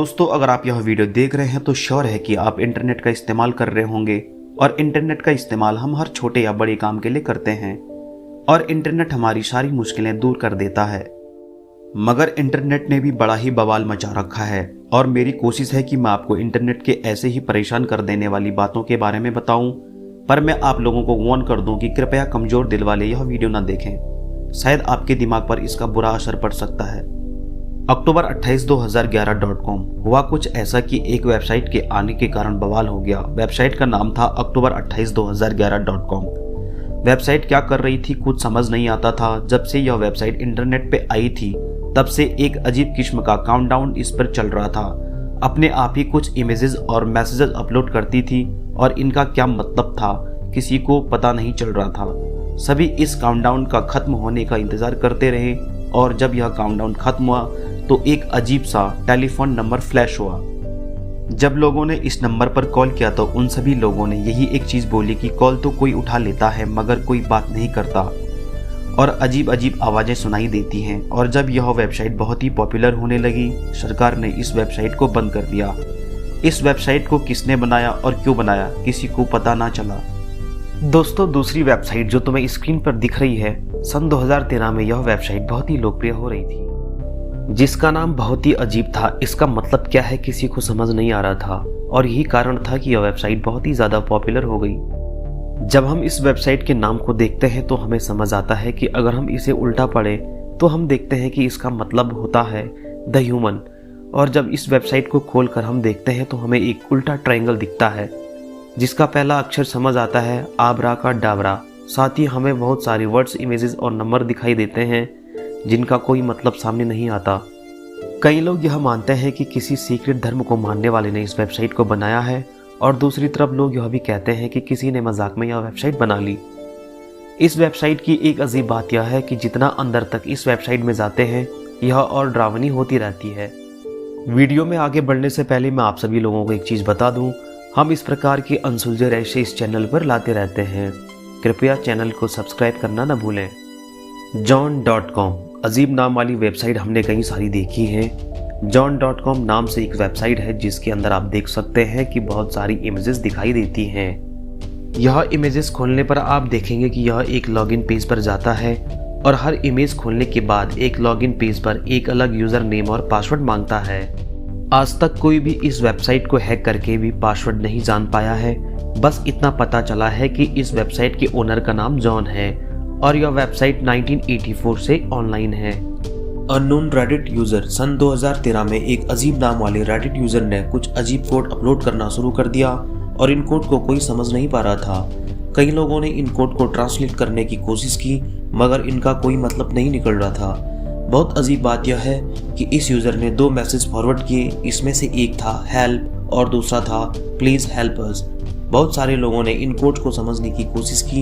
दोस्तों, अगर आप यह वीडियो देख रहे हैं तो श्योर है कि आप इंटरनेट का इस्तेमाल कर रहे होंगे और इंटरनेट का इस्तेमाल हम हर छोटे या बड़े काम के लिए करते हैं और इंटरनेट हमारी सारी मुश्किलें दूर कर देता है। मगर इंटरनेट ने भी बड़ा ही बवाल मचा रखा है और मेरी कोशिश है कि मैं आपको इंटरनेट के ऐसे ही परेशान कर देने वाली बातों के बारे में बताऊं, पर मैं आप लोगों को वार्न कर दूं कि कृपया कमजोर दिल वाले यह वीडियो ना देखें। शायद आपके दिमाग पर इसका बुरा असर पड़ सकता है। अक्टूबर 28, 2011.com हुआ कुछ ऐसा कि एक वेबसाइट के आने के कारण बवाल हो गया। वेबसाइट का नाम था अक्टूबर 28, 2011.com। वेबसाइट क्या कर रही थी कुछ समझ नहीं आता था। जब से यह वेबसाइट इंटरनेट पे आई थी तब से एक अजीब किस्म का काउंटडाउन इस पर चल रहा था। अपने आप ही कुछ इमेजेस और मैसेजेस अपलोड करती थी और इनका क्या मतलब था किसी को पता नहीं चल रहा था। सभी इस काउंटडाउन का खत्म होने का इंतजार करते रहे और जब यह काउंटडाउन खत्म हुआ तो एक अजीब सा टेलीफोन नंबर फ्लैश हुआ। जब लोगों ने इस नंबर पर कॉल किया तो उन सभी लोगों ने यही एक चीज बोली कि कॉल तो कोई उठा लेता है मगर कोई बात नहीं करता और अजीब अजीब आवाजें सुनाई देती हैं। और जब यह वेबसाइट बहुत ही पॉपुलर होने लगी, सरकार ने इस वेबसाइट को बंद कर दिया। इस वेबसाइट को किसने बनाया और क्यों बनाया किसी को पता ना चला। दोस्तों, दूसरी वेबसाइट जो तुम्हें स्क्रीन पर दिख रही है, सन 2013 में यह वेबसाइट बहुत ही लोकप्रिय हो रही थी जिसका नाम बहुत ही अजीब था। इसका मतलब क्या है किसी को समझ नहीं आ रहा था और यही कारण था कि यह वेबसाइट बहुत ही ज्यादा पॉपुलर हो गई। जब हम इस वेबसाइट के नाम को देखते हैं तो हमें समझ आता है कि अगर हम इसे उल्टा पढ़े तो हम देखते हैं कि इसका मतलब होता है द ह्यूमन। और जब इस वेबसाइट को खोलकर हम देखते हैं तो हमें एक उल्टा ट्रायंगल दिखता है जिसका पहला अक्षर समझ आता है आबरा का डाबरा। साथ ही हमें बहुत सारे वर्ड्स, इमेजेस और नंबर दिखाई देते हैं जिनका कोई मतलब सामने नहीं आता। कई लोग यह मानते हैं कि किसी सीक्रेट धर्म को मानने वाले ने इस वेबसाइट को बनाया है और दूसरी तरफ लोग यह भी कहते हैं कि किसी ने मजाक में यह वेबसाइट बना ली। इस वेबसाइट की एक अजीब बात यह है कि जितना अंदर तक इस वेबसाइट में जाते हैं यह और डरावनी होती रहती है। वीडियो में आगे बढ़ने से पहले मैं आप सभी लोगों को एक चीज बता दूं, हम इस प्रकार के अनसुलझे रहस्य इस चैनल पर लाते रहते हैं। कृपया चैनल को सब्सक्राइब करना न भूलें। John.com अजीब नाम वाली वेबसाइट हमने कई सारी देखी है। John.com नाम से एक वेबसाइट है जिसके अंदर आप देख सकते हैं कि बहुत सारी इमेजेस दिखाई देती हैं। यह इमेजेस खोलने पर आप देखेंगे कि यह एक लॉगिन पेज पर जाता है और हर इमेज खोलने के बाद एक लॉगिन पेज पर एक अलग यूजर नेम और पासवर्ड मांगता है। आज तक कोई भी इस वेबसाइट को हैक करके भी पासवर्ड नहीं जान पाया है। बस इतना पता चला है कि इस वेबसाइट के ओनर का नाम जॉन है और यह वेबसाइट 1984 से ऑनलाइन है। अननोन रेडिट यूजर सन 2013 में एक अजीब नाम वाले रेडिट यूजर ने कुछ अजीब कोड अपलोड करना शुरू कर दिया और इन कोड को कोई समझ नहीं पा रहा था। कई लोगों ने इन कोड को ट्रांसलेट करने की कोशिश की मगर इनका कोई मतलब नहीं निकल रहा था। बहुत अजीब बात यह है कि इस यूजर ने 2 मैसेज फॉरवर्ड किए। इसमें से एक था हेल्प और दूसरा था प्लीज हेल्प अस। बहुत सारे लोगों ने इन कोड्स को समझने की कोशिश की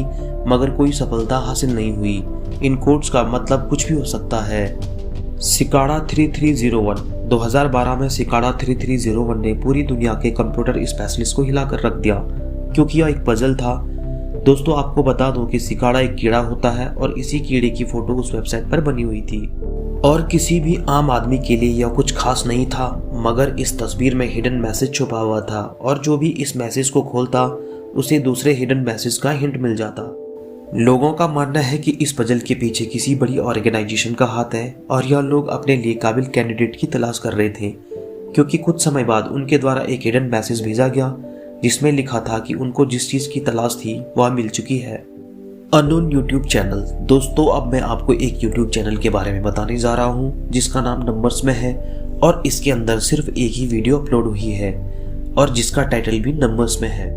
मगर कोई सफलता हासिल नहीं हुई। इन कोड्स का मतलब कुछ भी हो सकता है। सिकाड़ा 3301 2012 में सिकाड़ा 3301 ने पूरी दुनिया के कंप्यूटर स्पेशलिस्ट को हिलाकर रख दिया क्योंकि यह एक पजल था। दोस्तों, आपको बता दूं कि सिकाड़ा एक कीड़ा होता है और इसी कीड़े की फोटो उस वेबसाइट पर बनी हुई थी और किसी भी आम आदमी के लिए यह कुछ खास नहीं था मगर इस तस्वीर में हिडन मैसेज छुपा हुआ था और जो भी इस मैसेज को खोलता उसे दूसरे हिडन मैसेज का हिंट मिल जाता। लोगों का मानना है कि इस पजल के पीछे किसी बड़ी ऑर्गेनाइजेशन का हाथ है और यह लोग अपने लिए काबिल कैंडिडेट की तलाश कर रहे थे क्योंकि कुछ समय बाद उनके द्वारा एक हिडन मैसेज भेजा गया जिसमें लिखा था कि उनको जिस चीज की तलाश थी वह मिल चुकी है। Unknown YouTube channel. दोस्तों, अब मैं आपको एक यूट्यूब चैनल के बारे में बताने जा रहा हूँ जिसका नाम नंबर्स में है और इसके अंदर सिर्फ एक ही वीडियो अपलोड हुई है और जिसका टाइटल भी नंबर्स में है।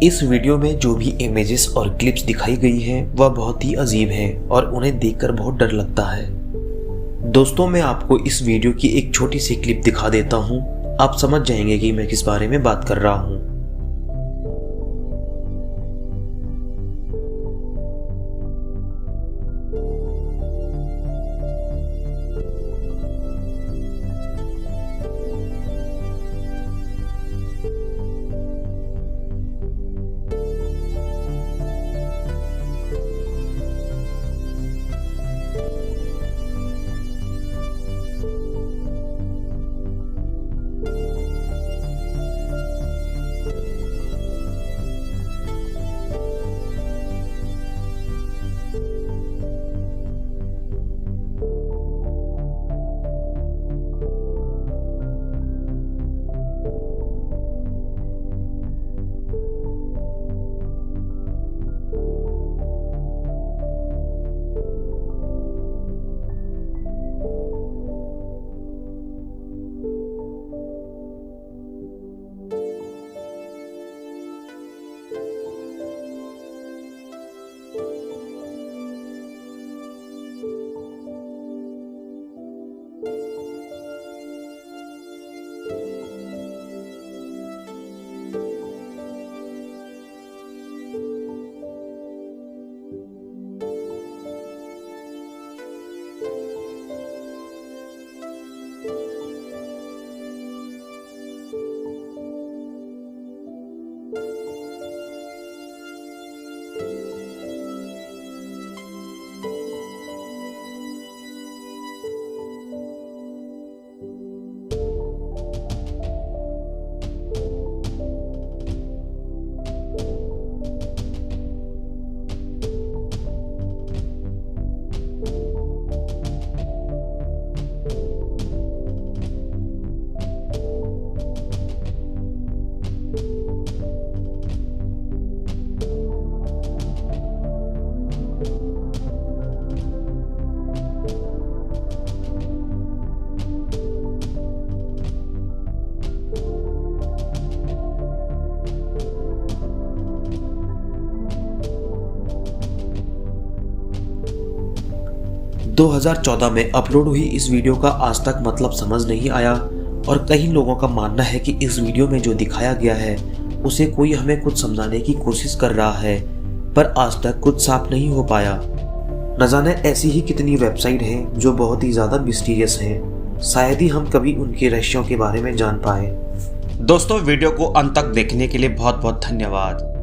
इस वीडियो में जो भी इमेजेस और क्लिप्स दिखाई गई हैं वह बहुत ही अजीब हैं और उन्हें देखकर बहुत डर लगता है। दोस्तों, मैं आपको इस वीडियो की एक छोटी सी क्लिप दिखा देता हूँ, आप समझ जाएंगे कि मैं किस बारे में बात कर रहा हूँ। 2014 में अपलोड हुई इस वीडियो का आज तक मतलब समझ नहीं आया और कई लोगों का मानना है कि इस वीडियो में जो दिखाया गया है उसे कोई हमें कुछ समझाने की कोशिश कर रहा है, पर आज तक कुछ साफ नहीं हो पाया। न जाने ऐसी ही कितनी वेबसाइट हैं जो बहुत ही ज़्यादा मिस्टीरियस हैं। शायद ही हम कभी उनके रहस्यों के बारे में जान पाए। दोस्तों, वीडियो को अंत तक देखने के लिए बहुत बहुत धन्यवाद।